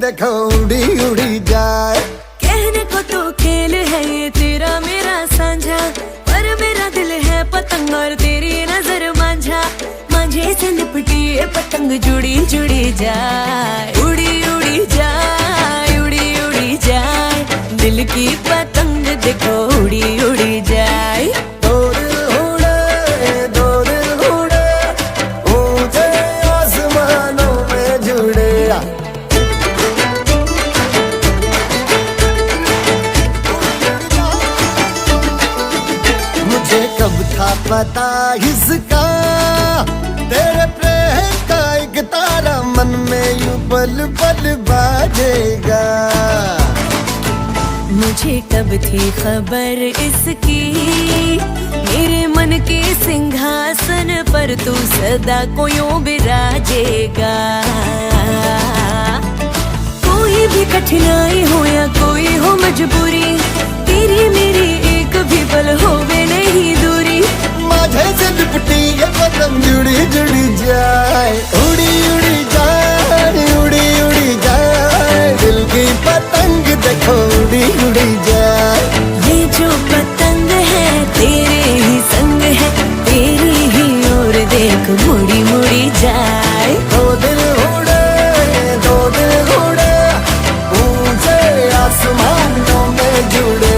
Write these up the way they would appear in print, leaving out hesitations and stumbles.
देखो उड़ी उड़ी जाए। कहने को तो खेल है ये तेरा मेरा साझा, पर मेरा दिल है पतंग और तेरी नजर मांझा। मांझे से लिपटी ये पतंग जुड़ी जुड़ी जाए, उड़ी उड़ी जाए, उड़ी उड़ी जाए। दिल की पतंग देखो उड़ी उड़ी जाए। दो दिल उड़े ऊंचे आसमानों में जुड़े। मुझे कब था पता इसका, तेरे प्रेम का एक तारा मन में यूं पल पल बाजेगा। मुझे कब थी खबर इसकी, मेरे मन के सिंहासन पर तू सदा को यूं बिराजेगा। कोई भी कठिनाई हो या कोई हो मजबूरी, तेरी मेरी एक भी पल होवे नहीं दूरी। माझे से लिपटी ये पतंग जुड़ी जुड़ी जाए, उड़ी उड़ी जाए, उड़ी उड़ी जाए। दिल की पतंग देखो उड़ी उड़ी जाए। ये जो पतंग है तेरे ही संग है, तेरी ही ओर देख मुड़ी मुड़ी जाए। दो दिल उड़े ऊंचे आसमानों में जुड़े।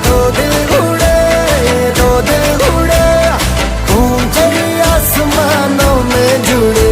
दो दिल उड़े ऊंचे आसमानों में जुड़े।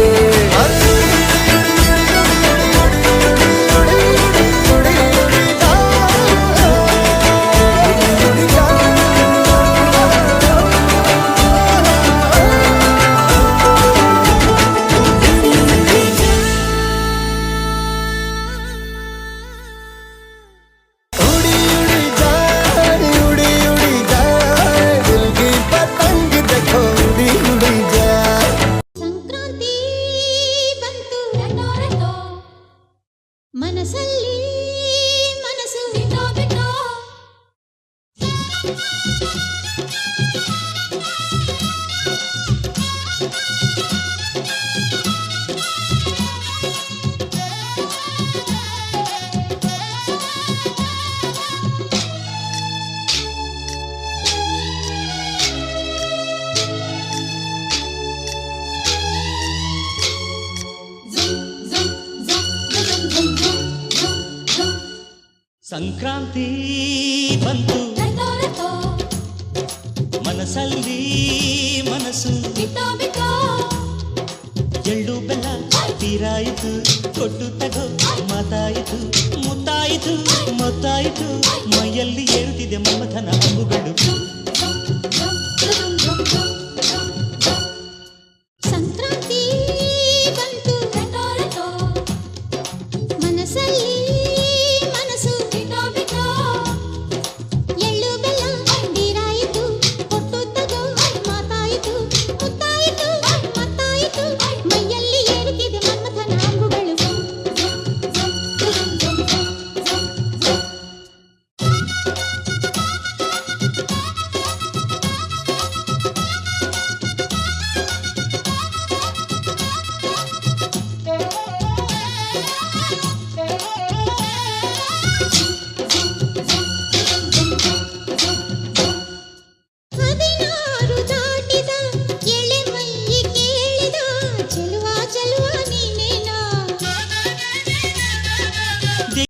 మనసల్లి మనసు బిటో బిటో ಸಂಕ್ರಾಂತಿ ಬಂತು ಮನಸಲ್ಲಿ ಮನಸ್ಸು ಬಿಟೋ ಬಿಟೋ ಎಳ್ಳು ಬೆಲ್ಲ ತೀರಾಯಿತು ಕೊಟ್ಟು ತಗೋ ಮಾತಾಯಿತು ಮುತ್ತಾಯಿತು ಮೊತ್ತಾಯಿತು ಮೈಯಲ್ಲಿ ಏರುತ್ತಿದೆ ಮಮಥನ ಹಬ್ಬುಗಳು